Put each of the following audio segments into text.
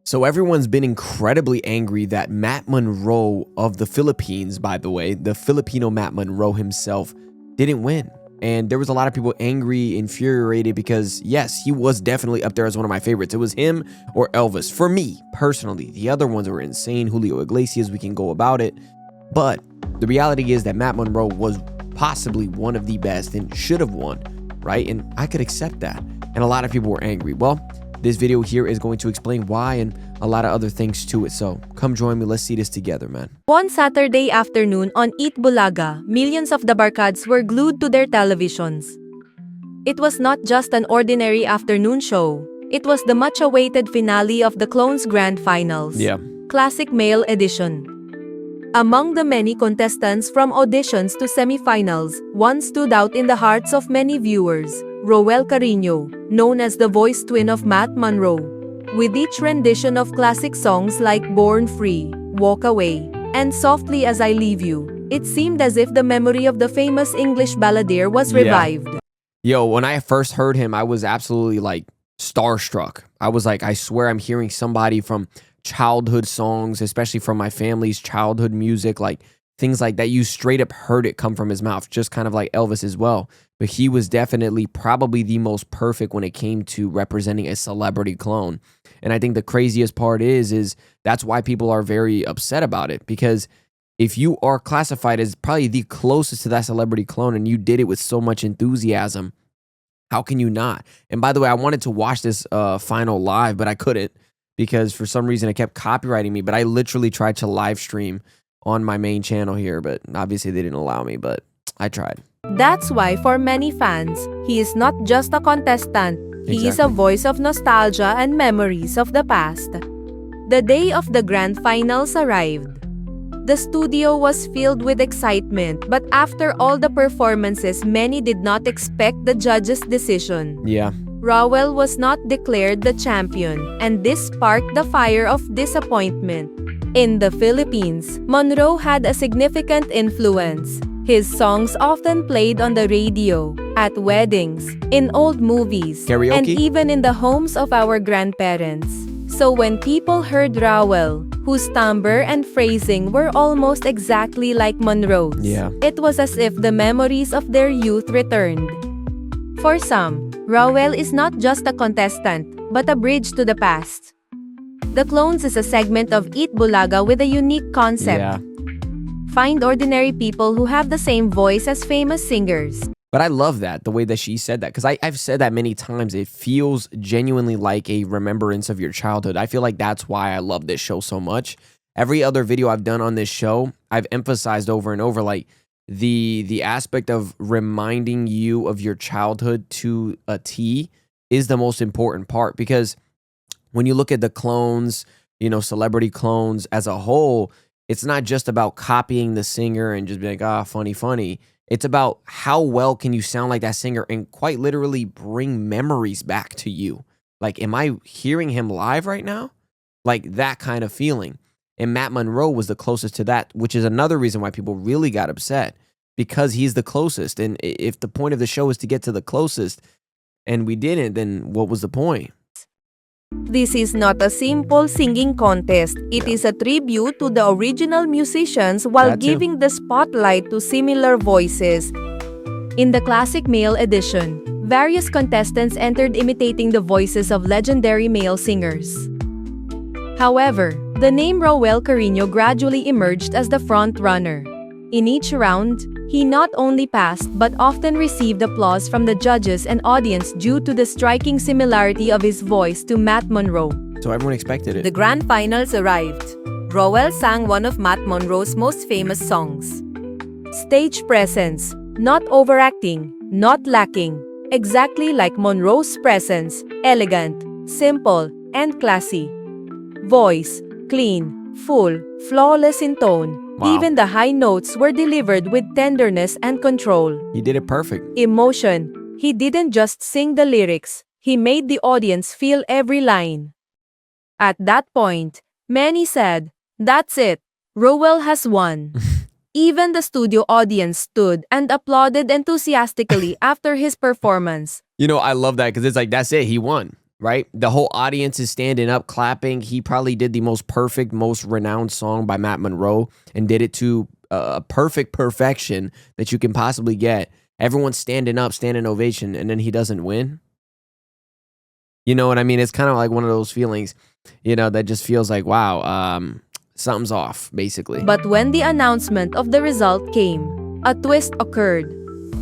So everyone's been incredibly angry that Matt Monro of the Philippines, by the way, the Filipino Matt Monro himself, didn't win. And there was a lot of people angry, infuriated, because yes, he was definitely up there as one of my favorites. It was him or Elvis. For me, personally, the other ones were insane. Julio Iglesias, we can go about it. But the reality is that Matt Monro was possibly one of the best and should have won, right? And I could accept that. And a lot of people were angry. Well, this video here is going to explain why and a lot of other things to it. So come join me. Let's see this together, man. One Saturday afternoon on Eat Bulaga, millions of the barkads were glued to their televisions. It was not just an ordinary afternoon show. It was the much-awaited finale of the Clones Grand Finals. Yeah. Classic Male Edition. Among the many contestants from auditions to semifinals, one stood out in the hearts of many viewers, Roel Carino, known as the voice twin of Matt Monro. With each rendition of classic songs like Born Free, Walk Away, and Softly As I Leave You, it seemed as if the memory of the famous English balladeer was revived. Yo, when I first heard him, I was absolutely like starstruck. I was like, I swear I'm hearing somebody from childhood songs, especially from my family's childhood music, like things like that. You straight up heard it come from his mouth, just kind of like Elvis as well. But he was definitely probably the most perfect when it came to representing a celebrity clone. And I think the craziest part is that's why people are very upset about it, because if you are classified as probably the closest to that celebrity clone and you did it with so much enthusiasm, how can you not? And by the way, I wanted to watch this final live, but I couldn't, because for some reason it kept copyrighting me. But I literally tried to live stream on my main channel here, but obviously they didn't allow me, but I tried. That's why for many fans, he is not just a contestant, he is a voice of nostalgia and memories of the past. The day of the grand finals arrived. The studio was filled with excitement, but after all the performances, many did not expect the judges' decision. Yeah. Roel was not declared the champion, and this sparked the fire of disappointment. In the Philippines, Monro had a significant influence. His songs often played on the radio, at weddings, in old movies, Karaoke? and even in the homes of our grandparents. So when people heard Roel, whose timbre and phrasing were almost exactly like Monroe's, it was as if the memories of their youth returned. For some, Roel is not just a contestant, but a bridge to the past. The Clones is a segment of Eat Bulaga with a unique concept. Yeah. Find ordinary people who have the same voice as famous singers. But I love that, the way that she said that, because I've said that many times. It feels genuinely like a remembrance of your childhood. I feel like that's why I love this show so much. Every other video I've done on this show, I've emphasized over and over, like, the aspect of reminding you of your childhood to a T is the most important part, because when you look at the clones, you know, celebrity clones as a whole, it's not just about copying the singer and just being like, ah, funny. It's about how well can you sound like that singer and quite literally bring memories back to you. Like, am I hearing him live right now? Like that kind of feeling. And Matt Monro was the closest to that, which is another reason why people really got upset, because he's the closest. And if the point of the show is to get to the closest and we didn't, then what was the point? This is not a simple singing contest. It is a tribute to the original musicians while giving the spotlight to similar voices. In the classic male edition, various contestants entered imitating the voices of legendary male singers. However, the name Roel Carino gradually emerged as the front runner. In each round, he not only passed but often received applause from the judges and audience due to the striking similarity of his voice to Matt Monro. So everyone expected it. The grand finals arrived. Roel sang one of Matt Monro's most famous songs. Stage presence, not overacting, not lacking. Exactly like Monroe's presence, elegant, simple, and classy. Voice, clean, full, flawless in tone. Wow. Even the high notes were delivered with tenderness and control. He did it perfect. Emotion. He didn't just sing the lyrics, he made the audience feel every line. At that point, many said, "That's it, Roel has won." Even the studio audience stood and applauded enthusiastically after his performance. You know, I love that, because it's like, that's it, he won. right? The whole audience is standing up, clapping. He probably did the most perfect, most renowned song by Matt Monroe and did it to a perfect perfection that you can possibly get. Everyone's standing up, standing ovation, and then he doesn't win. You know what I mean? It's kind of like one of those feelings, that just feels like, wow, something's off, basically. But when the announcement of the result came, a twist occurred.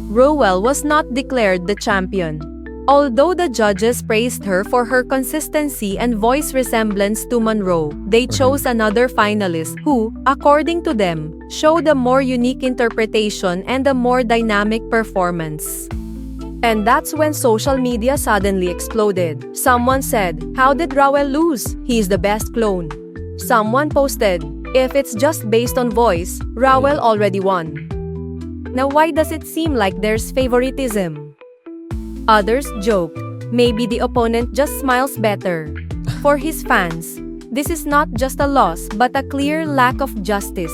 Rowell was not declared the champion. Although the judges praised her for her consistency and voice resemblance to Monroe, they chose another finalist who, according to them, showed a more unique interpretation and a more dynamic performance. And that's when social media suddenly exploded. Someone said, "How did Rowell lose? He's the best clone." Someone posted, "If it's just based on voice, Rowell already won." Now why does it seem like there's favoritism? Others joked, maybe the opponent just smiles better. For his fans, this is not just a loss but a clear lack of justice.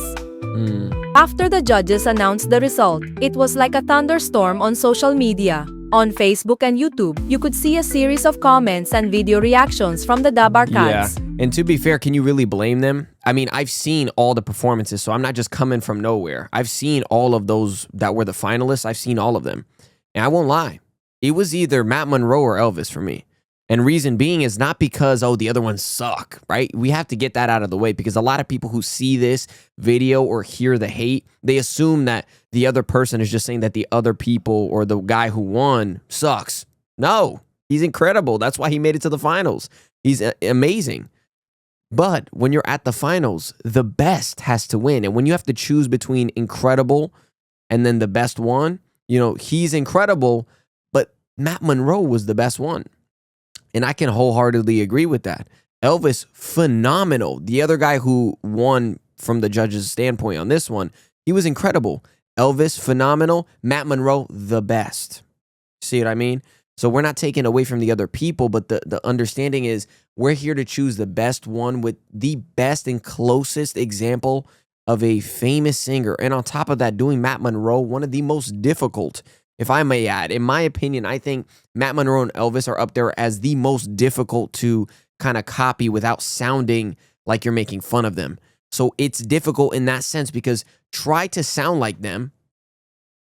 After the judges announced the result, it was like a thunderstorm on social media. On Facebook and YouTube, you could see a series of comments and video reactions from the Dabarkads. Yeah, and to be fair, can you really blame them? I mean, I've seen all the performances, so I'm not just coming from nowhere. I've seen all of those that were the finalists. I've seen all of them. And I won't lie. It was either Matt Monroe or Elvis for me. And reason being is not because, the other ones suck, right? We have to get that out of the way because a lot of people who see this video or hear the hate, they assume that the other person is just saying that the other people or the guy who won sucks. No, he's incredible. That's why he made it to the finals. He's amazing. But when you're at the finals, the best has to win. And when you have to choose between incredible and then the best one, he's incredible, but Matt Monroe was the best one. And I can wholeheartedly agree with that. Elvis, phenomenal. The other guy who won from the judge's standpoint on this one, he was incredible. Elvis, phenomenal. Matt Monroe, the best. See what I mean? So we're not taking away from the other people, but the understanding is we're here to choose the best one with the best and closest example of a famous singer. And on top of that, doing Matt Monroe, one of the most difficult, if I may add. In my opinion, I think Matt Monroe and Elvis are up there as the most difficult to kind of copy without sounding like you're making fun of them. So it's difficult in that sense because try to sound like them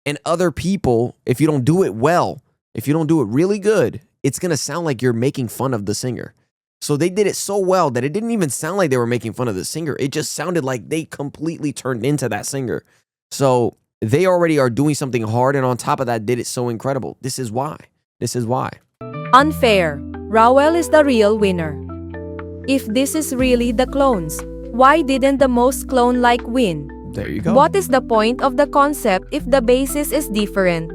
and other people, if you don't do it well, if you don't do it really good, it's going to sound like you're making fun of the singer. So they did it so well that it didn't even sound like they were making fun of the singer. It just sounded like they completely turned into that singer. So they already are doing something hard, and on top of that, did it so incredible. This is why. Unfair. Rowell is the real winner. If this is really the clones, why didn't the most clone-like win? There you go. What is the point of the concept if the basis is different?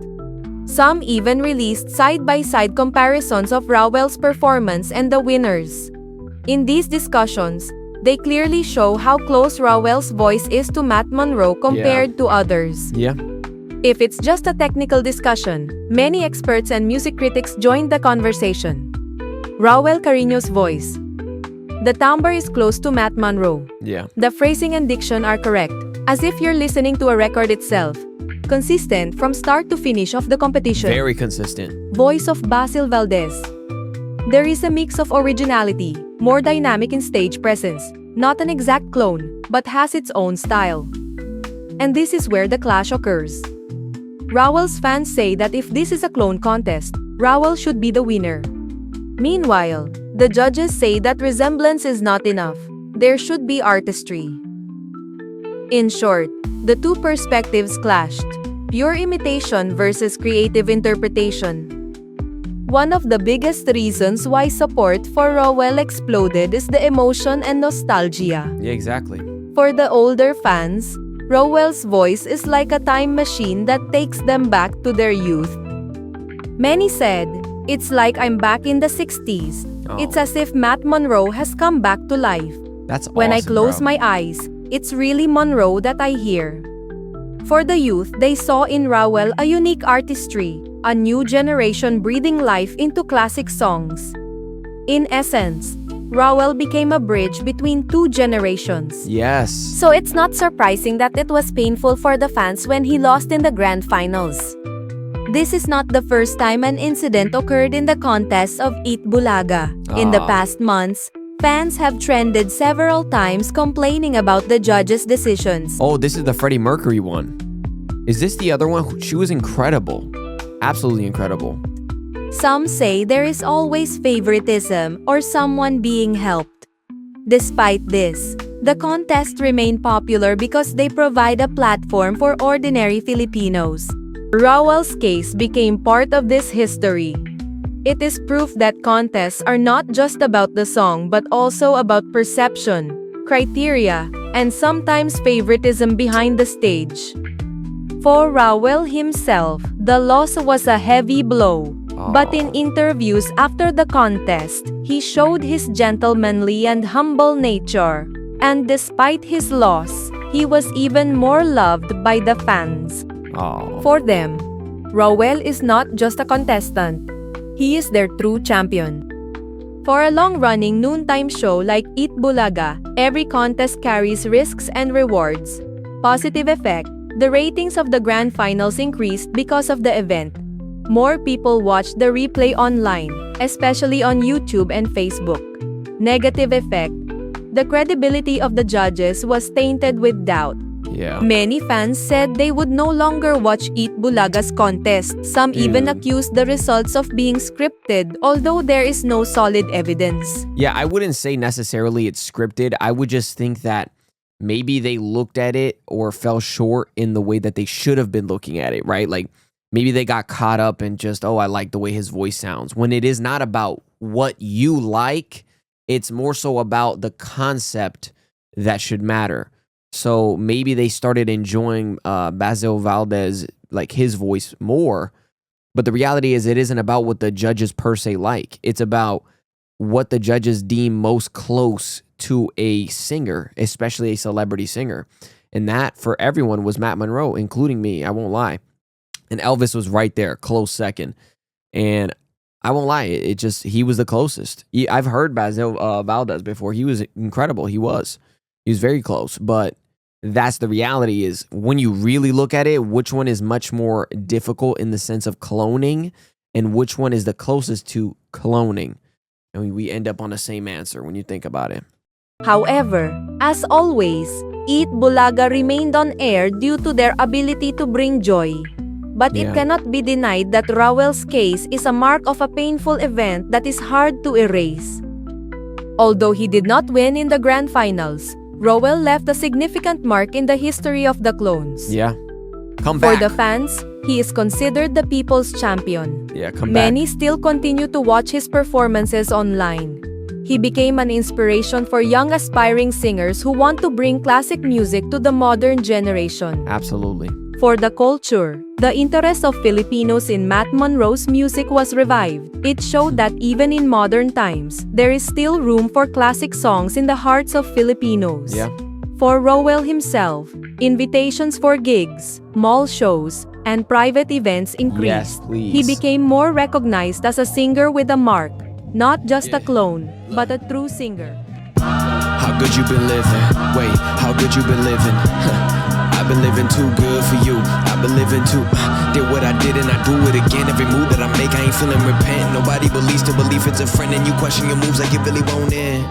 Some even released side-by-side comparisons of Rowell's performance and the winners. In these discussions, they clearly show how close Rowell's voice is to Matt Monroe compared to others. Yeah. If it's just a technical discussion, many experts and music critics joined the conversation. Rowell Carino's voice. The timbre is close to Matt Monroe. Yeah. The phrasing and diction are correct, as if you're listening to a record itself. Consistent from start to finish of the competition. Very consistent. Voice of Basil Valdez. There is a mix of originality, more dynamic in stage presence, not an exact clone, but has its own style. And this is where the clash occurs. Rowell's fans say that if this is a clone contest, Rowell should be the winner. Meanwhile, the judges say that resemblance is not enough. There should be artistry. In short, the two perspectives clashed. Pure imitation versus creative interpretation. One of the biggest reasons why support for Rowell exploded is the emotion and nostalgia. Yeah, exactly. For the older fans, Rowell's voice is like a time machine that takes them back to their youth. Many said, "It's like I'm back in the 60s. It's as if Matt Monroe has come back to life. That's awesome, When I close bro. my eyes, it's really Monroe that I hear." For the youth, they saw in Rowell a unique artistry, a new generation breathing life into classic songs. In essence, Rowell became a bridge between two generations. Yes. So it's not surprising that it was painful for the fans when he lost in the grand finals. This is not the first time an incident occurred in the contest of Eat Bulaga. In the past months, fans have trended several times complaining about the judges' decisions. Oh, this is the Freddie Mercury one. Is this the other one? She was incredible. Absolutely incredible. Some say there is always favoritism or someone being helped. Despite this, the contests remain popular because they provide a platform for ordinary Filipinos. Rowell's case became part of this history. It is proof that contests are not just about the song but also about perception, criteria, and sometimes favoritism behind the stage. For Rowell himself, the loss was a heavy blow. But in interviews after the contest, he showed his gentlemanly and humble nature. And despite his loss, he was even more loved by the fans. For them, Rowell is not just a contestant. He is their true champion. For a long-running noontime show like Eat Bulaga, every contest carries risks and rewards. Positive effect: the ratings of the grand finals increased because of the event. More people watched the replay online, especially on YouTube and Facebook. Negative effect: the credibility of the judges was tainted with doubt. Many fans said they would no longer watch Eat Bulaga's contest. Some even accused the results of being scripted, although there is no solid evidence. Yeah, I wouldn't say necessarily it's scripted. I would just think that maybe they looked at it or fell short in the way that they should have been looking at it, right? Like, maybe they got caught up in just, oh, I like the way his voice sounds. When it is not about what you like, it's more so about the concept that should matter. So maybe they started enjoying Basil Valdez, like his voice more. But the reality is it isn't about what the judges per se like. It's about what the judges deem most close to a singer, especially a celebrity singer. And that, for everyone, was Matt Monroe, including me. I won't lie. And Elvis was right there, close second. And I won't lie, he was the closest. I've heard Basil Valdez before. He was incredible. He was very close. But that's the reality is when you really look at it, which one is much more difficult in the sense of cloning and which one is the closest to cloning? I mean, we end up on the same answer when you think about it. However, as always, Eat Bulaga remained on air due to their ability to bring joy. But it cannot be denied that Rowell's case is a mark of a painful event that is hard to erase. Although he did not win in the grand finals, Rowell left a significant mark in the history of the clones. Come back. For the fans, he is considered the people's champion. Come back. Many still continue to watch his performances online. He became an inspiration for young aspiring singers who want to bring classic music to the modern generation. Absolutely. For the culture, the interest of Filipinos in Matt Monroe's music was revived. It showed that even in modern times, there is still room for classic songs in the hearts of Filipinos. For Rowell himself, invitations for gigs, mall shows, and private events increased. He became more recognized as a singer with a mark, not just a clone, but a true singer. How good you been living? Wait, how good you been living? I've been living too good for you. I've been living too. Did what I did and I do it again. Every move that I make, I ain't feeling repent. Nobody believes to believe it's a friend, and you question your moves like you really won't end.